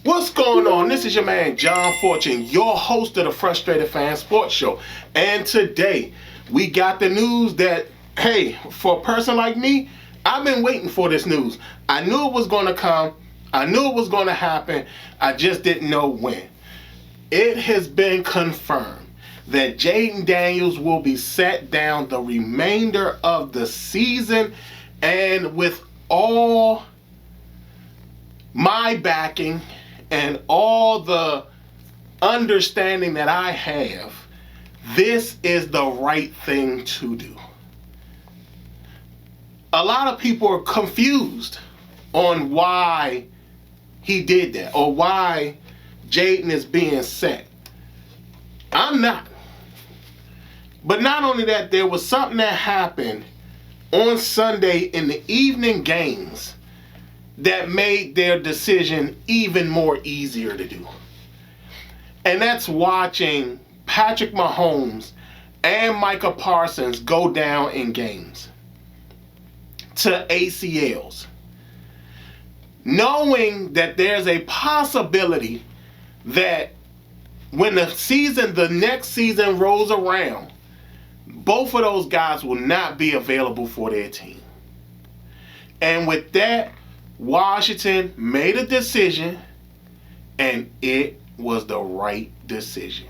What's going on? This is your man John Fortune, your host of the Frustrated Fan Sports Show. And today we got the news that, hey, for a person like me, I've been waiting for this news. I knew it was going to come. I knew it was going to happen. I just didn't know when. It has been confirmed that Jayden Daniels will be set down the remainder of the season, and with all my backing and all the understanding that I have, this is the right thing to do. A lot of people are confused on why he did that or why Jayden is being set. I'm not. But not only that, there was something that happened on Sunday in the evening games that made their decision even more easier to do. And that's watching Patrick Mahomes and Micah Parsons go down in games to ACLs. Knowing that there's a possibility that when the next season rolls around, both of those guys will not be available for their team. And with that, Washington made a decision, and it was the right decision.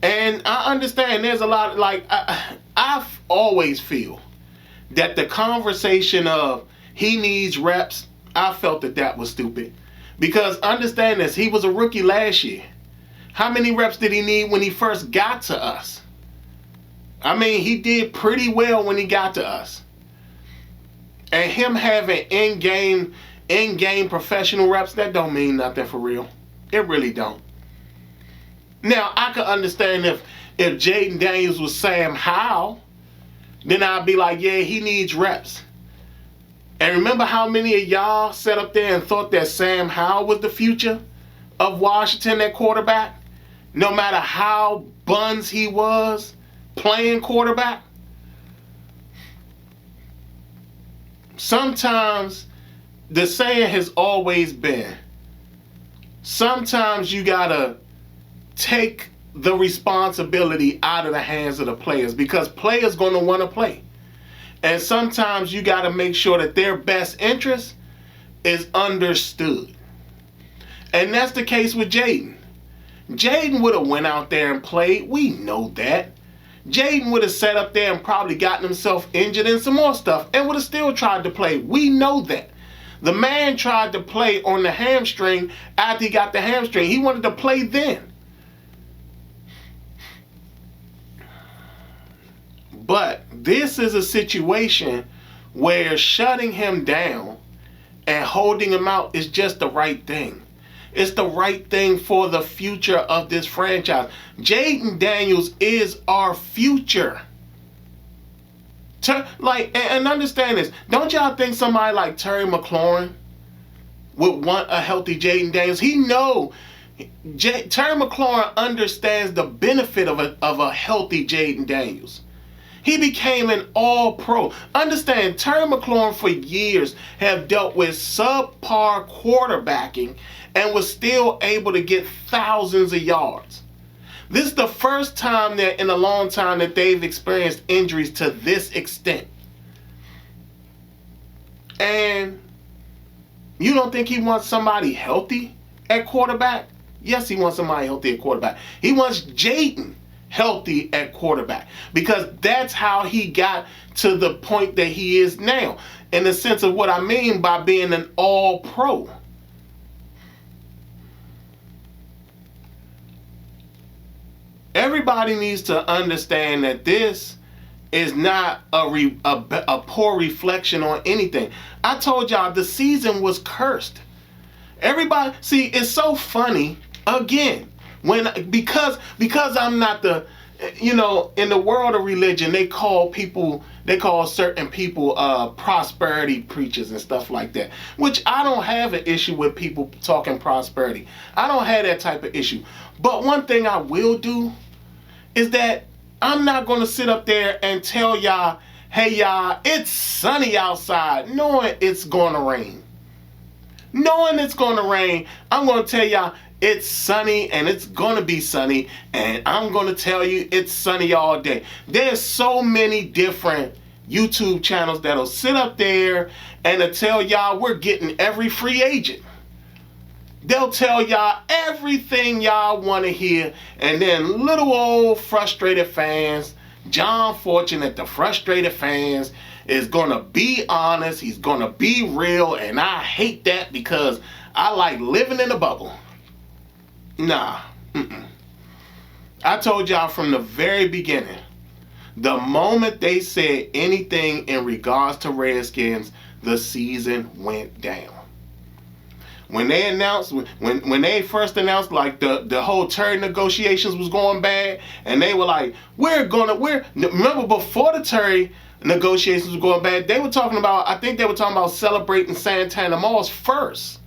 And I understand there's a lot, I always feel that the conversation of he needs reps, I felt that was stupid. Because understand this, he was a rookie last year. How many reps did he need when he first got to us? I mean, he did pretty well when he got to us. And him having in-game professional reps, that don't mean nothing for real. It really don't. Now, I could understand if Jayden Daniels was Sam Howell, then I'd be like, yeah, he needs reps. And remember how many of y'all sat up there and thought that Sam Howell was the future of Washington at quarterback? No matter how buns he was playing quarterback? Sometimes the saying has always been, sometimes you gotta take the responsibility out of the hands of the players, because players gonna want to play. And sometimes you gotta make sure that their best interest is understood. And that's the case with Jayden. Jayden would have went out there and played. We know that. Jayden would have sat up there and probably gotten himself injured and some more stuff and would have still tried to play. We know that. The man tried to play on the hamstring after he got the hamstring. He wanted to play then. But this is a situation where shutting him down and holding him out is just the right thing. It's the right thing for the future of this franchise. Jayden Daniels is our future. And understand this. Don't y'all think somebody like Terry McLaurin would want a healthy Jayden Daniels? He know Terry McLaurin understands the benefit of a healthy Jayden Daniels. He became an all-pro. Understand, Terry McLaurin for years have dealt with subpar quarterbacking and was still able to get thousands of yards. This is the first time that in a long time that they've experienced injuries to this extent. And you don't think he wants somebody healthy at quarterback? Yes, he wants somebody healthy at quarterback. He wants Jayden healthy at quarterback, because that's how he got to the point that he is now, in the sense of what I mean by being an all-pro. Everybody needs to understand that this is not a poor reflection on anything. I told y'all the season was cursed. Everybody, see, it's so funny again because I'm not the you know, in the world of religion, they call certain people prosperity preachers and stuff like that, which I don't have an issue with people talking prosperity. I don't have that type of issue. But one thing I will do is that I'm not going to sit up there and tell y'all, hey y'all, it's sunny outside, knowing it's going to rain. Knowing it's going to rain, I'm going to tell y'all it's sunny and it's going to be sunny, and I'm going to tell you it's sunny all day. There's so many different YouTube channels that'll sit up there and they'll tell y'all we're getting every free agent. They'll tell y'all everything y'all want to hear, and then little old frustrated fans, John Fortune, the frustrated fans, is going to be honest, he's going to be real, and I hate that because I like living in a bubble. Nah. I told y'all from the very beginning, the moment they said anything in regards to Redskins, the season went down. When they announced, when they first announced like the whole trade negotiations was going bad, and they were like, remember before the trade negotiations were going bad, they were talking about, I think they were talking about celebrating Santana Moss first.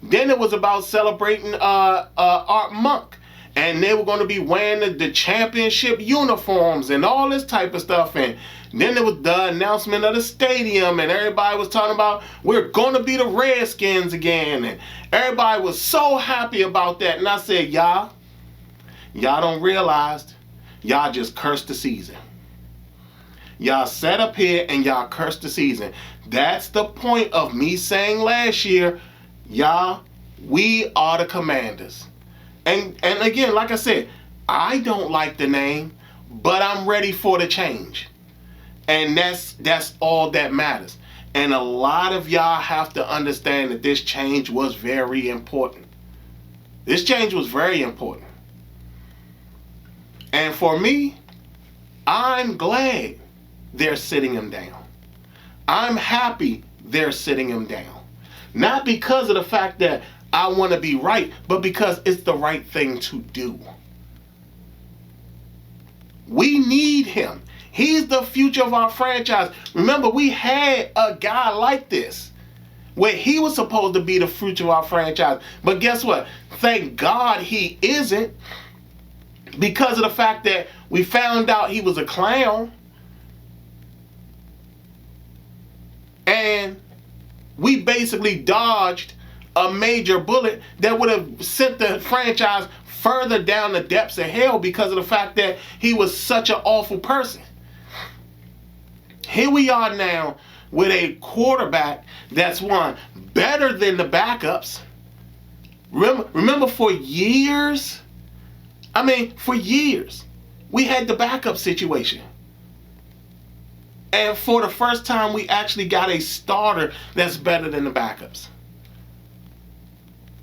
Then it was about celebrating Art Monk. And they were going to be wearing the championship uniforms and all this type of stuff. And then there was the announcement of the stadium, and everybody was talking about we're going to be the Redskins again. And everybody was so happy about that. And I said, y'all don't realize y'all just cursed the season. Y'all sat up here and y'all cursed the season. That's the point of me saying last year, y'all, we are the Commanders. And again, like I said, I don't like the name, but I'm ready for the change. And that's all that matters. And a lot of y'all have to understand that this change was very important. This change was very important. And for me, I'm glad they're sitting him down. I'm happy they're sitting him down. Not because of the fact that I want to be right, but because it's the right thing to do. We need him. He's the future of our franchise. Remember, we had a guy like this where he was supposed to be the future of our franchise. But guess what? Thank God he isn't, because of the fact that we found out he was a clown. And we basically dodged a major bullet that would have sent the franchise further down the depths of hell because of the fact that he was such an awful person. Here we are now with a quarterback that's better than the backups. Remember for years, we had the backup situation. And for the first time, we actually got a starter that's better than the backups.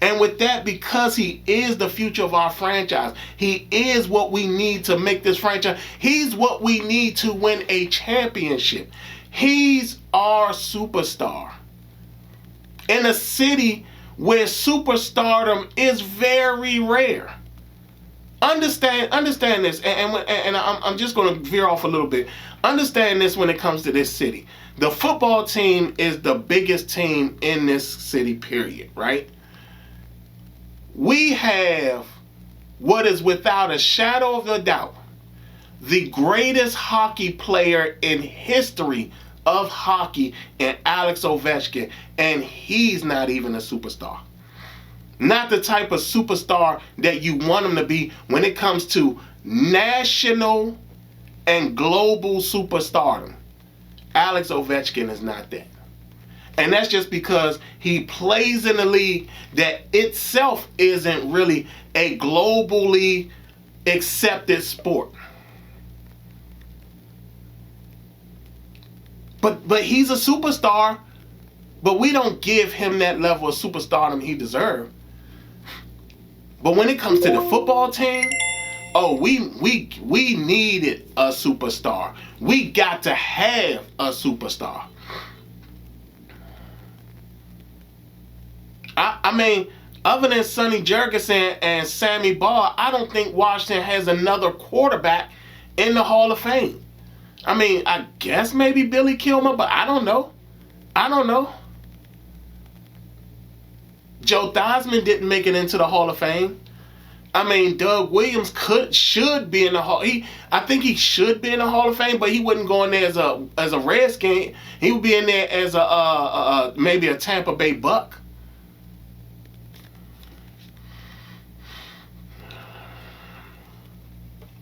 And with that, because he is the future of our franchise, he is what we need to make this franchise. He's what we need to win a championship. He's our superstar. In a city where superstardom is very rare. Understand this, and I'm just going to veer off a little bit. Understand this when it comes to this city. The football team is the biggest team in this city, period, right? We have what is without a shadow of a doubt the greatest hockey player in history of hockey in Alex Ovechkin, and he's not even a superstar. Not the type of superstar that you want him to be when it comes to national and global superstardom. Alex Ovechkin is not that. And that's just because he plays in a league that itself isn't really a globally accepted sport. But he's a superstar, but we don't give him that level of superstardom he deserves. But when it comes to the football team, we needed a superstar. We got to have a superstar. Other than Sonny Jurgensen and Sammy Baugh, I don't think Washington has another quarterback in the Hall of Fame. I mean, I guess maybe Billy Kilmer, but I don't know. Joe Theismann didn't make it into the Hall of Fame. I mean, Doug Williams should be in the Hall. I think he should be in the Hall of Fame, but he wouldn't go in there as a Redskin. He would be in there as maybe a Tampa Bay Buck.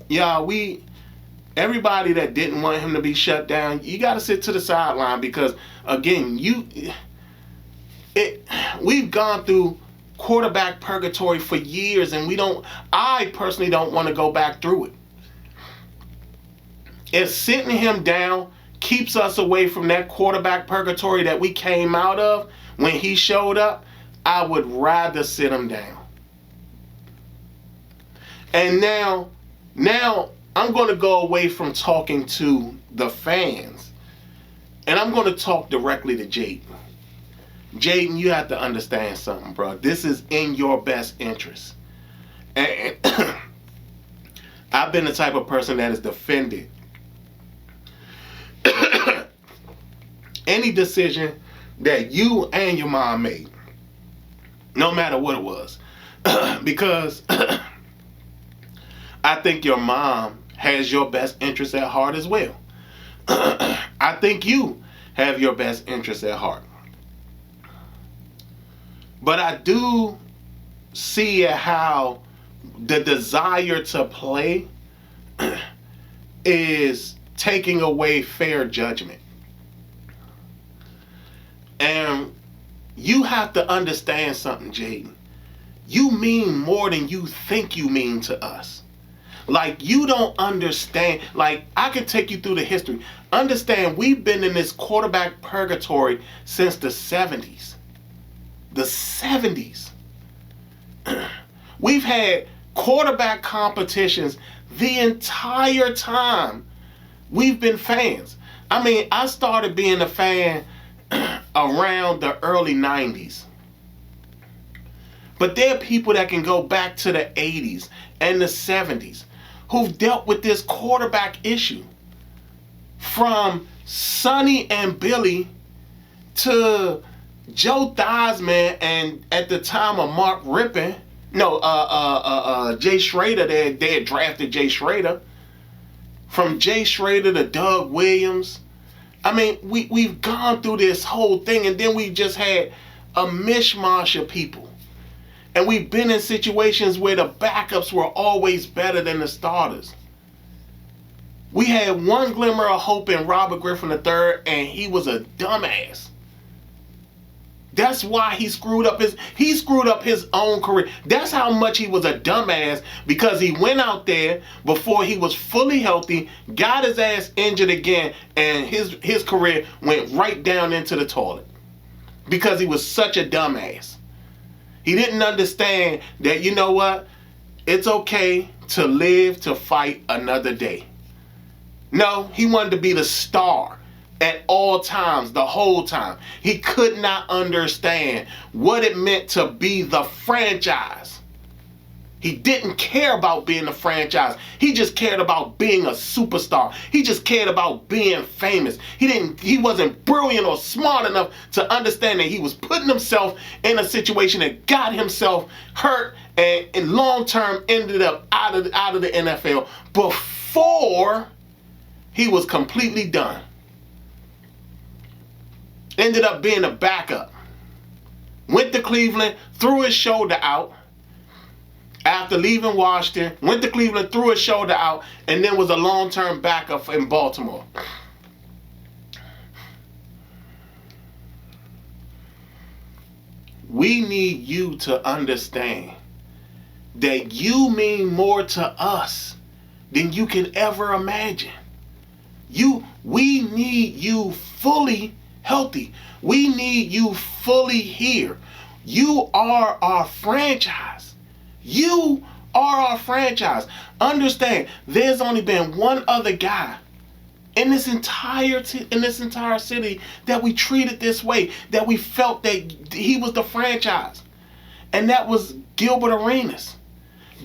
Yeah, everybody that didn't want him to be shut down, you got to sit to the sideline because again, we've gone through quarterback purgatory for years, and I personally don't want to go back through it. If sitting him down keeps us away from that quarterback purgatory that we came out of when he showed up, I would rather sit him down. And now I'm going to go away from talking to the fans, and I'm going to talk directly to Jayden. Jayden, you have to understand something, bro. This is in your best interest. And I've been the type of person that has defended any decision that you and your mom made, no matter what it was. Because I think your mom has your best interest at heart as well. I think you have your best interest at heart. But I do see how the desire to play is taking away fair judgment. And you have to understand something, Jayden. You mean more than you think you mean to us. Like, you don't understand. Like, I can take you through the history. Understand, we've been in this quarterback purgatory since the 70s. The 70s. We've had quarterback competitions the entire time we've been fans. I mean, I started being a fan around the early 90s. But there are people that can go back to the 80s and the 70s who've dealt with this quarterback issue. From Sonny and Billy to Joe Theismann, and at the time of Mark Rippon, Jay Schrader, they had drafted Jay Schrader. From Jay Schrader to Doug Williams. I mean, we've gone through this whole thing, and then we just had a mishmash of people. And we've been in situations where the backups were always better than the starters. We had one glimmer of hope in Robert Griffin III, and he was a dumbass. That's why he screwed up his own career. That's how much he was a dumbass, because he went out there before he was fully healthy, got his ass injured again, and his career went right down into the toilet. Because he was such a dumbass. He didn't understand that, you know what? It's okay to live to fight another day. No, he wanted to be the star at all times, the whole time. He could not understand what it meant to be the franchise. He didn't care about being the franchise. He just cared about being a superstar. He just cared about being famous. He wasn't brilliant or smart enough to understand that he was putting himself in a situation that got himself hurt and in long term ended up out of the NFL before he was completely done. Ended up being a backup. Went to Cleveland, threw his shoulder out. After leaving Washington, went to Cleveland, threw his shoulder out, and then was a long-term backup in Baltimore. We need you to understand that you mean more to us than you can ever imagine. We need you fully healthy. We need you fully here. You are our franchise. You are our franchise. Understand, there's only been one other guy in this entire city that we treated this way, that we felt that he was the franchise, and that was Gilbert Arenas.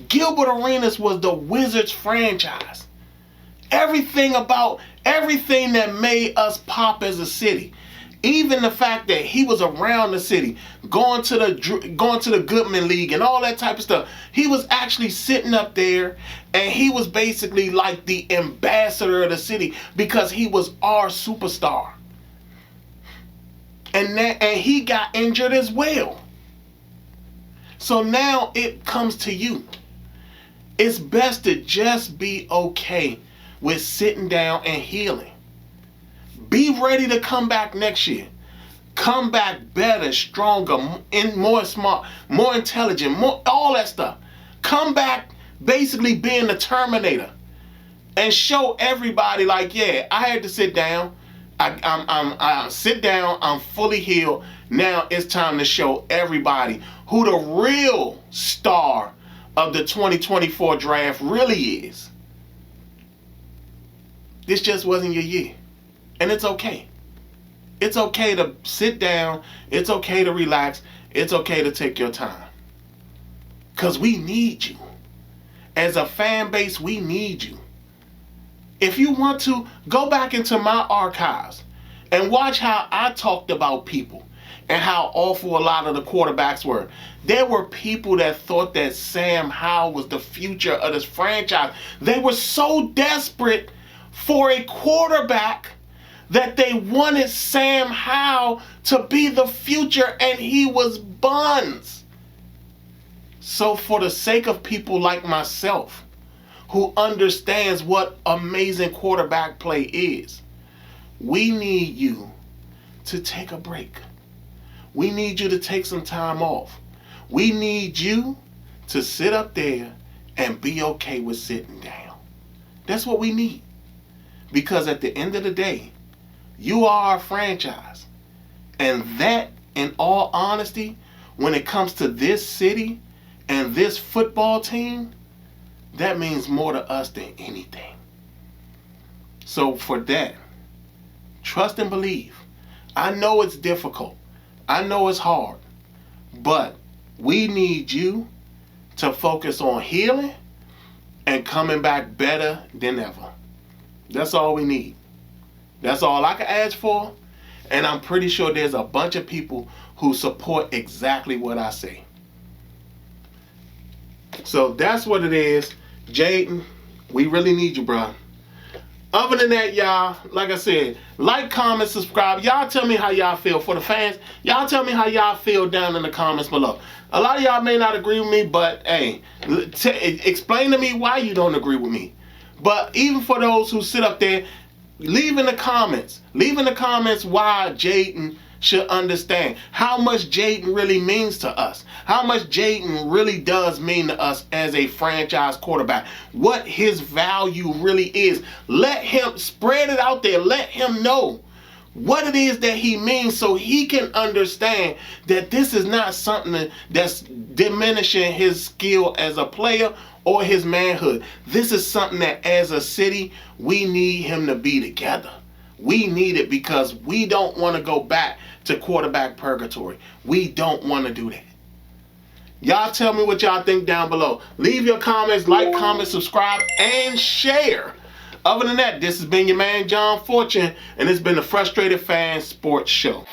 Gilbert Arenas was the Wizards franchise. everything that made us pop as a city. Even the fact that he was around the city, going to the Goodman League and all that type of stuff. He was actually sitting up there, and he was basically like the ambassador of the city because he was our superstar. And he got injured as well. So now it comes to you. It's best to just be okay with sitting down and healing. Be ready to come back next year. Come back better, stronger, and more smart, more intelligent, more all that stuff. Come back basically being the Terminator and show everybody like, yeah, I had to sit down. I sit down. I'm fully healed. Now it's time to show everybody who the real star of the 2024 draft really is. This just wasn't your year. And it's okay. It's okay to sit down. It's okay to relax. It's okay to take your time. Because we need you. As a fan base, we need you. If you want to, go back into my archives and watch how I talked about people and how awful a lot of the quarterbacks were. There were people that thought that Sam Howell was the future of this franchise. They were so desperate for a quarterback that they wanted Sam Howell to be the future, and he was buns. So for the sake of people like myself, who understands what amazing quarterback play is, we need you to take a break. We need you to take some time off. We need you to sit up there and be okay with sitting down. That's what we need. Because at the end of the day, you are our franchise. And that, in all honesty, when it comes to this city and this football team, that means more to us than anything. So for that, trust and believe. I know it's difficult. I know it's hard. But we need you to focus on healing and coming back better than ever. That's all we need. That's all I can ask for. And I'm pretty sure there's a bunch of people who support exactly what I say. So that's what it is. Jayden, we really need you, bro. Other than that, y'all, like I said, like, comment, subscribe. Y'all tell me how y'all feel. For the fans, y'all tell me how y'all feel down in the comments below. A lot of y'all may not agree with me, but hey, explain to me why you don't agree with me. But even for those who sit up there, leave in the comments why Jayden should understand how much Jayden really means to us, how much Jayden really does mean to us as a franchise quarterback, what his value really is. Let him spread it out there. Let him know what it is that he means, so he can understand that this is not something that's diminishing his skill as a player or his manhood. This is something that as a city, we need him to be together. We need it because we don't want to go back to quarterback purgatory. We don't want to do that. Y'all tell me what y'all think down below. Leave your comments, like, comment, subscribe, and share. Other than that, this has been your man, John Fortune, and it's been the Frustrated Fan Sports Show.